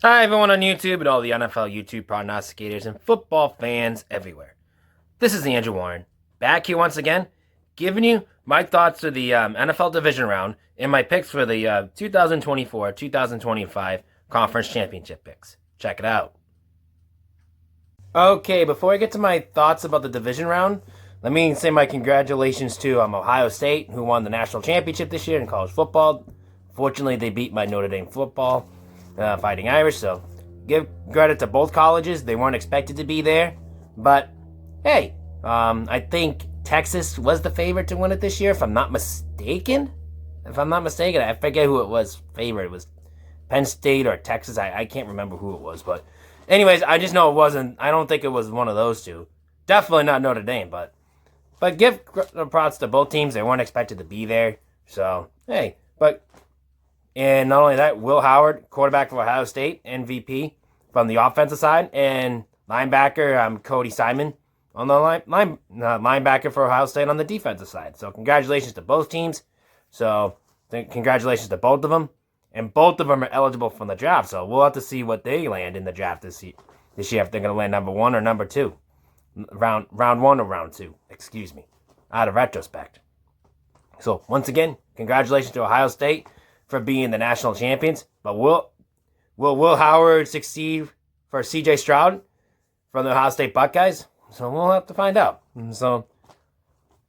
Hi, everyone on YouTube and all the NFL YouTube prognosticators and football fans everywhere. This is Andrew Warren, back here once again, giving you my thoughts for the NFL division round and my picks for the 2024-2025 conference championship picks. Check it out. Okay, before I get to my thoughts about the division round, let me say my congratulations to Ohio State, who won the national championship this year in college football. Fortunately, they beat my Notre Dame football. Fighting Irish, so give credit to both colleges. They weren't expected to be there, but hey, I think Texas was the favorite to win it this year, if I'm not mistaken. I forget who it was favorite. It was Penn State or Texas. I can't remember who it was, but anyways, I just know it wasn't. I don't think it was one of those two. Definitely not Notre Dame, but give props to both teams. They weren't expected to be there, so hey, but. And not only that, Will Howard, quarterback for Ohio State, MVP from the offensive side, and linebacker Cody Simon on the linebacker for Ohio State on the defensive side. So congratulations to both teams. So congratulations to both of them, and both of them are eligible for the draft. So we'll have to see what they land in the draft this year. If they're going to land number one or number two, round one or round two. Excuse me. Out of retrospect. So once again, congratulations to Ohio State for being the national champions. But will Will Howard succeed for C.J. Stroud from the Ohio State Buckeyes? So we'll have to find out. So,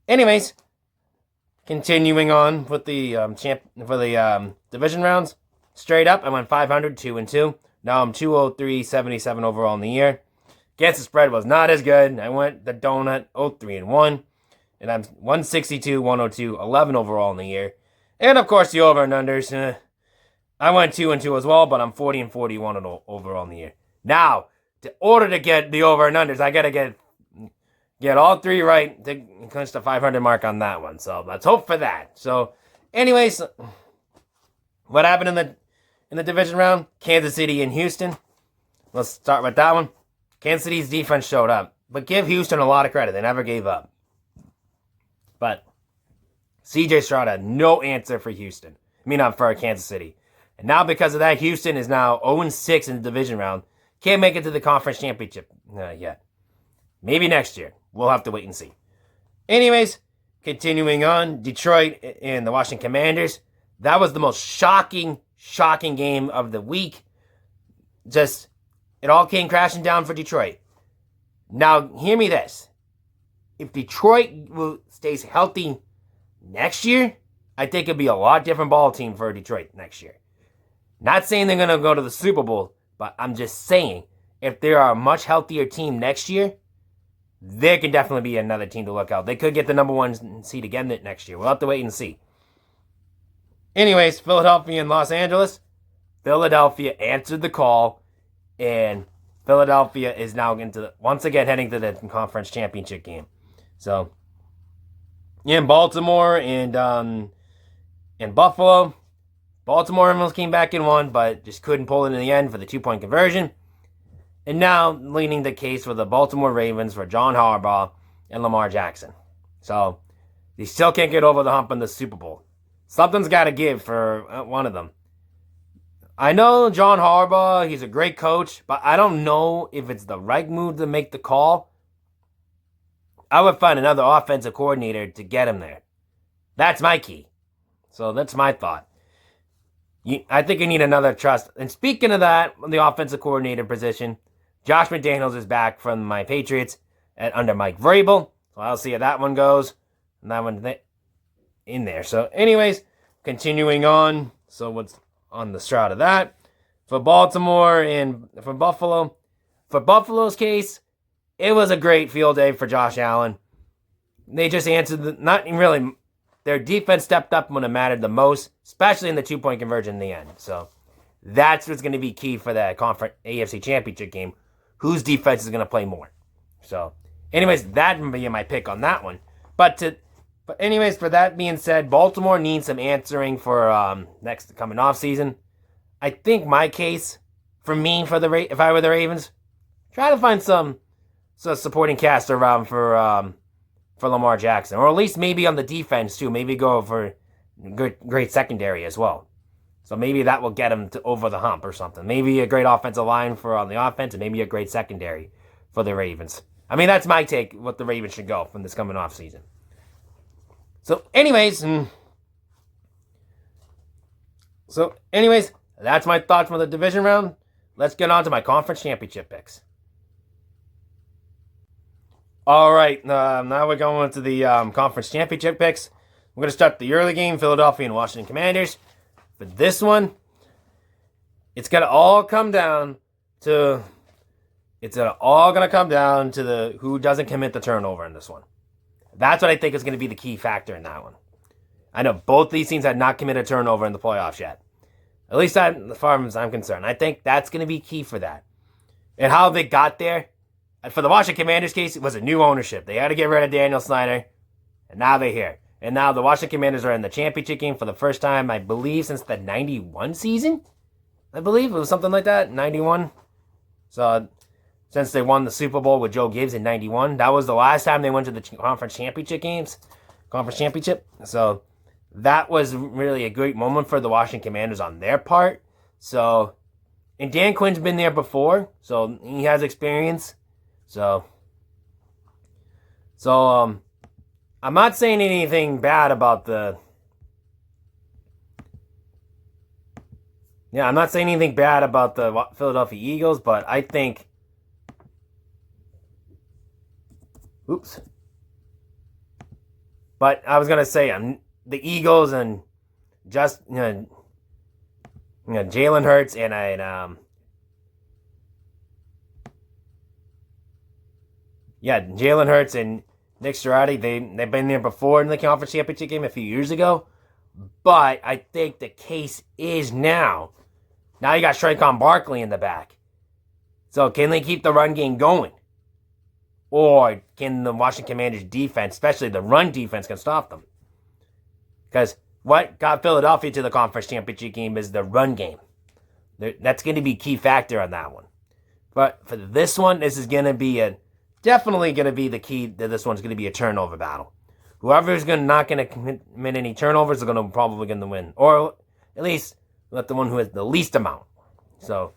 anyways, continuing on with the division rounds. Straight up, I went 500, 2-2. Now I'm 203-77 overall in the year. Against the spread was not as good. I went the donut 0-3-1. And I'm 162-102, 11 overall in the year. And, of course, the over and unders. I went 2-2 as well, but I'm 40-41 overall in the year. Now, in order to get the over and unders, I got to get all three right to clinch the 500 mark on that one. So, let's hope for that. So, anyways, what happened in the division round? Kansas City and Houston. Let's start with that one. Kansas City's defense showed up. But give Houston a lot of credit. They never gave up. But C.J. Stroud had no answer for Houston. For Kansas City. And now because of that, Houston is now 0-6 in the division round. Can't make it to the conference championship yet. Maybe next year. We'll have to wait and see. Anyways, continuing on, Detroit and the Washington Commanders. That was the most shocking game of the week. Just, it all came crashing down for Detroit. Now, hear me this. If Detroit stays healthy next year, I think it'd be a lot different ball team for Detroit next year. Not saying they're going to go to the Super Bowl, but I'm just saying if they are a much healthier team next year, there can definitely be another team to look out. They could get the number one seed again next year. We'll have to wait and see. Anyways, Philadelphia and Los Angeles. Philadelphia answered the call, and Philadelphia is now once again heading to the conference championship game. So, in Baltimore and Buffalo. Baltimore almost came back and won, but just couldn't pull it in the end for the 2-point conversion. And now leaning the case for the Baltimore Ravens for John Harbaugh and Lamar Jackson. So, they still can't get over the hump in the Super Bowl. Something's got to give for one of them. I know John Harbaugh, he's a great coach, but I don't know if it's the right move to make the call. I would find another offensive coordinator to get him there. That's my key. So that's my thought. I think you need another trust. And speaking of that, the offensive coordinator position, Josh McDaniels is back from my Patriots under Mike Vrabel. So I'll see how that one goes. And that one in there. So anyways, continuing on. So what's on the shroud of that? For Baltimore and for Buffalo. For Buffalo's case, it was a great field day for Josh Allen. They just answered, not really, their defense stepped up when it mattered the most, especially in the 2-point conversion in the end. So that's what's going to be key for that conference AFC Championship game. Whose defense is going to play more? So, anyways, that would be my pick on that one. But anyways, for that being said, Baltimore needs some answering for next coming off season. I think my case for me if I were the Ravens, try to find some supporting cast around for Lamar Jackson, or at least maybe on the defense too. Maybe go for great secondary as well. So maybe that will get them to over the hump or something. Maybe a great offensive line for on the offense, and maybe a great secondary for the Ravens. I mean, that's my take, what the Ravens should go from this coming off season. So, anyways, that's my thoughts from the division round. Let's get on to my conference championship picks. All right, now we're going to the conference championship picks. We're going to start the early game, Philadelphia and Washington Commanders. For this one, it's going to all come down to the who doesn't commit the turnover in this one. That's what I think is going to be the key factor in that one. I know both these teams had not committed a turnover in the playoffs yet. At least as far as I'm concerned. I think that's going to be key for that. And how they got there, for the Washington Commanders case, it was a new ownership. They had to get rid of Daniel Snyder, and now they're here. And now the Washington Commanders are in the championship game for the first time, I believe, since the 91 season? I believe it was something like that, 91. So, since they won the Super Bowl with Joe Gibbs in 91, that was the last time they went to the conference championship. So, that was really a great moment for the Washington Commanders on their part. So, and Dan Quinn's been there before, so he has experience. So, I'm not saying anything bad about I'm not saying anything bad about the Philadelphia Eagles, but I think, but I was going to say, the Eagles and Jalen Hurts and Jalen Hurts and Nick Sirianni, they've been there before in the conference championship game a few years ago. But I think the case is now you got Saquon Barkley in the back. So can they keep the run game going? Or can the Washington Commanders defense, especially the run defense, can stop them? Because what got Philadelphia to the conference championship game is the run game. That's going to be a key factor on that one. But for this one, this is going to be definitely going to be the key to this one's going to be a turnover battle. Whoever's not going to commit any turnovers is probably going to win. Or at least let the one who has the least amount. So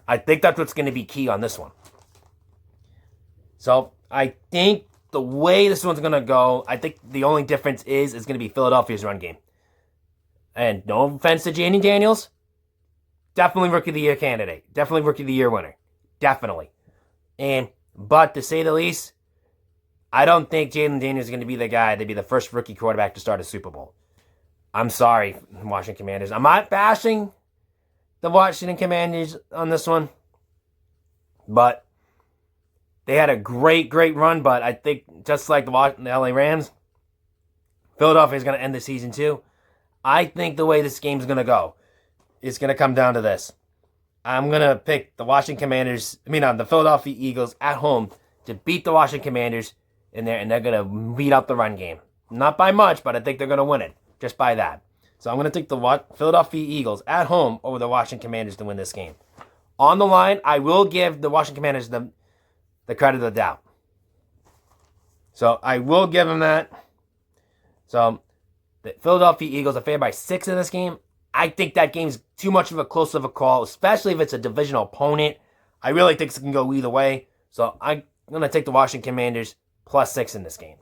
I think that's what's going to be key on this one. So I think the way this one's going to go, I think the only difference is going to be Philadelphia's run game. And no offense to Jayden Daniels, definitely Rookie of the Year candidate. Definitely Rookie of the Year winner. Definitely. But to say the least, I don't think Jayden Daniels is going to be the guy to be the first rookie quarterback to start a Super Bowl. I'm sorry, Washington Commanders. I'm not bashing the Washington Commanders on this one. But they had a great run. But I think just like the LA Rams, Philadelphia is going to end the season too. I think the way this game's going to go, it's going to come down to this. I'm going to pick the the Philadelphia Eagles at home to beat the Washington Commanders in there, and they're going to beat out the run game. Not by much, but I think they're going to win it just by that. So I'm going to take the Philadelphia Eagles at home over the Washington Commanders to win this game. On the line, I will give the Washington Commanders the credit of the doubt. So I will give them that. So the Philadelphia Eagles are favored by 6 in this game. I think that game's too much of a close of a call, especially if it's a divisional opponent. I really think it can go either way. So I'm going to take the Washington Commanders plus 6 in this game.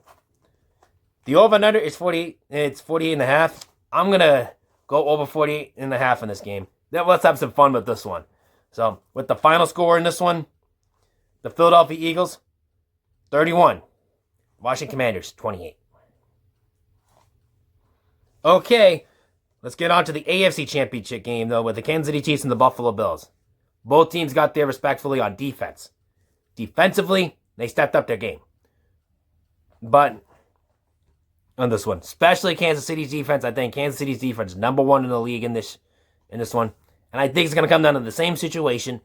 The over-under is 48. It's 48.5. I'm going to go over 48.5 in this game. Let's have some fun with this one. So with the final score in this one, the Philadelphia Eagles, 31. Washington Commanders, 28. Okay, let's get on to the AFC Championship game, though, with the Kansas City Chiefs and the Buffalo Bills. Both teams got there respectfully on defense. Defensively, they stepped up their game. But on this one, especially Kansas City's defense, I think Kansas City's defense is number 1 in the league in this one. And I think it's going to come down to the same situation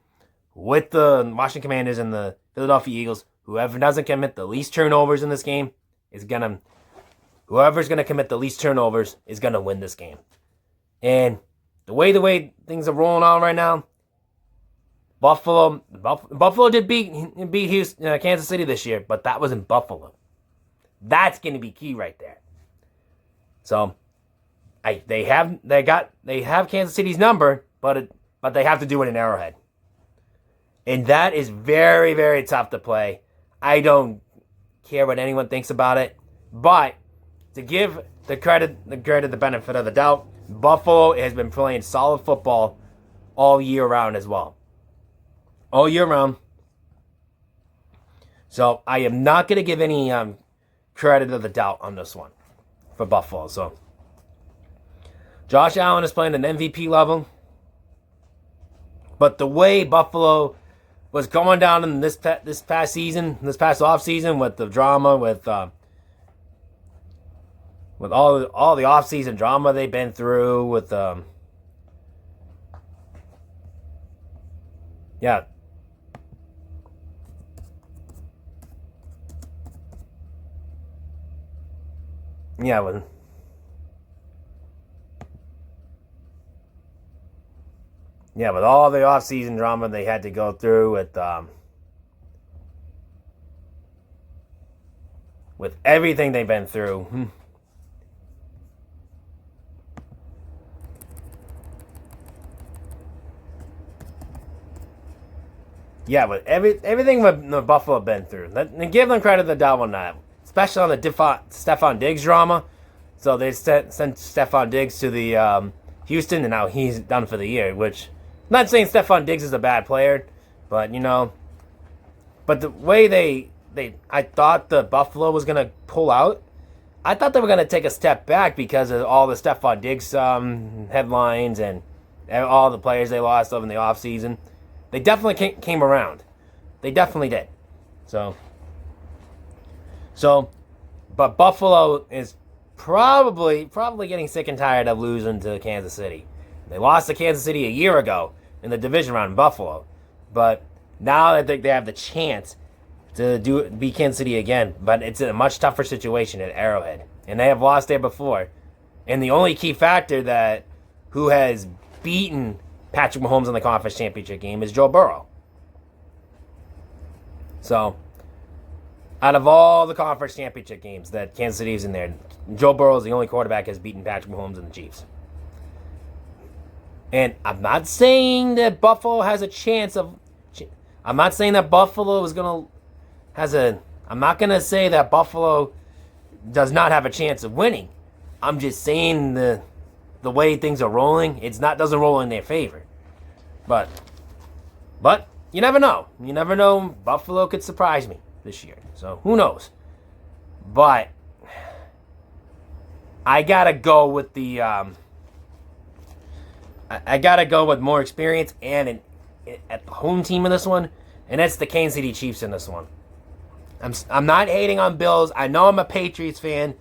with the Washington Commanders and the Philadelphia Eagles. Whoever doesn't commit the least turnovers in this game whoever's going to commit the least turnovers is going to win this game. And the way things are rolling on right now, Buffalo did beat Houston, Kansas City this year, but that was in Buffalo. That's going to be key right there. So They have Kansas City's number, but they have to do it in Arrowhead. And that is very, very tough to play. I don't care what anyone thinks about it. But to give the benefit of the doubt, Buffalo has been playing solid football all year round as well. All year round. So I am not going to give any credit of the doubt on this one for Buffalo. So Josh Allen is playing an MVP level. But the way Buffalo was going down in this past offseason with the drama, with all the offseason drama they've been through, with with all the off-season drama they had to go through with everything they've been through. Yeah, with everything the Buffalo have been through. And give them credit the doubt on that. Especially on the Stephon Diggs drama. So they sent Stephon Diggs to the Houston, and now he's done for the year, which... I'm not saying Stephon Diggs is a bad player, but, but the way I thought the Buffalo was going to pull out, I thought they were going to take a step back because of all the Stephon Diggs headlines and all the players they lost over in the offseason. They definitely came around. They definitely did. So, but Buffalo is probably getting sick and tired of losing to Kansas City. They lost to Kansas City a year ago in the division round in Buffalo. But now they have the chance to beat Kansas City again. But it's in a much tougher situation at Arrowhead. And they have lost there before. And the only key factor who has beaten Patrick Mahomes in the conference championship game is Joe Burrow. So, out of all the conference championship games that Kansas City is in there, Joe Burrow is the only quarterback has beaten Patrick Mahomes and the Chiefs. And I'm not saying that Buffalo has a chance of... I'm not saying that Buffalo is going to... I'm not going to say that Buffalo does not have a chance of winning. I'm just saying the way things are rolling, doesn't roll in their favor. But you never know. You never know. Buffalo could surprise me this year. So who knows? But I gotta go with the... I gotta go with more experience and at the home team in this one, and that's the Kansas City Chiefs in this one. I'm not hating on Bills. I know I'm a Patriots fan.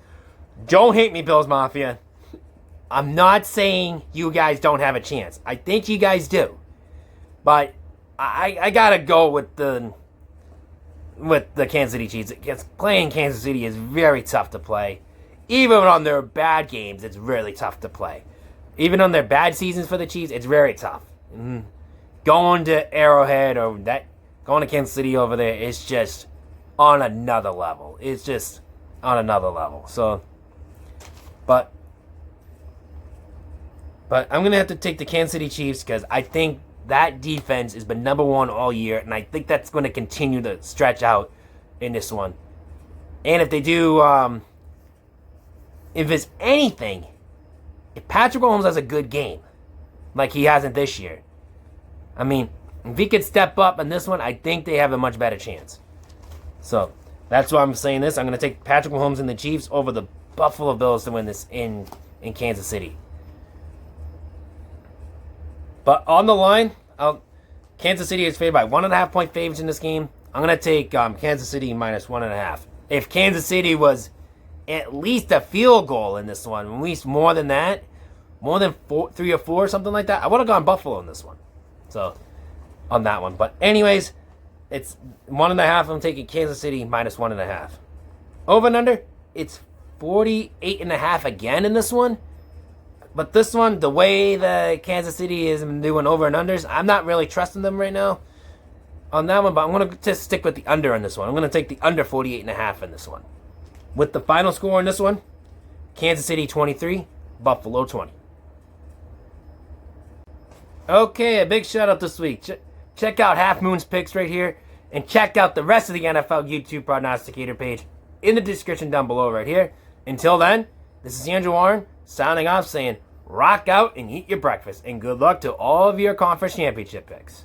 Don't hate me, Bills Mafia. I'm not saying you guys don't have a chance. I think you guys do, but I gotta go with the Kansas City Chiefs. Playing Kansas City is very tough to play. Even on their bad games, it's really tough to play. Even on their bad seasons for the Chiefs, it's very tough. Going to Arrowhead or going to Kansas City over there, it's just on another level. It's just on another level. So, but I'm going to have to take the Kansas City Chiefs because I think that defense has been number one all year, and I think that's going to continue to stretch out in this one. And if they do, if it's anything, if Patrick Mahomes has a good game, like he hasn't this year, I mean, if he could step up in this one, I think they have a much better chance. So, that's why I'm saying this. I'm going to take Patrick Mahomes and the Chiefs over the Buffalo Bills to win this in Kansas City. But on the line, Kansas City is favored by 1.5 point favorites in this game. I'm going to take Kansas City minus 1.5. If Kansas City was at least a field goal in this one, at least more than that, more than 3 or 4, something like that, I would have gone Buffalo in this one. So, on that one. But anyways, it's 1.5. I'm taking Kansas City minus 1.5. Over and under, it's 48.5 again in this one. But this one, the way the Kansas City is doing over and unders, I'm not really trusting them right now on that one. But I'm going to just stick with the under on this one. I'm going to take the under 48.5 in this one. With the final score on this one, Kansas City 23, Buffalo 20. Okay, a big shout out this week. Check out Half Moon's picks right here, and check out the rest of the NFL YouTube prognosticator page in the description down below right here. Until then, this is Andrew Warren signing off saying rock out and eat your breakfast, and good luck to all of your conference championship picks.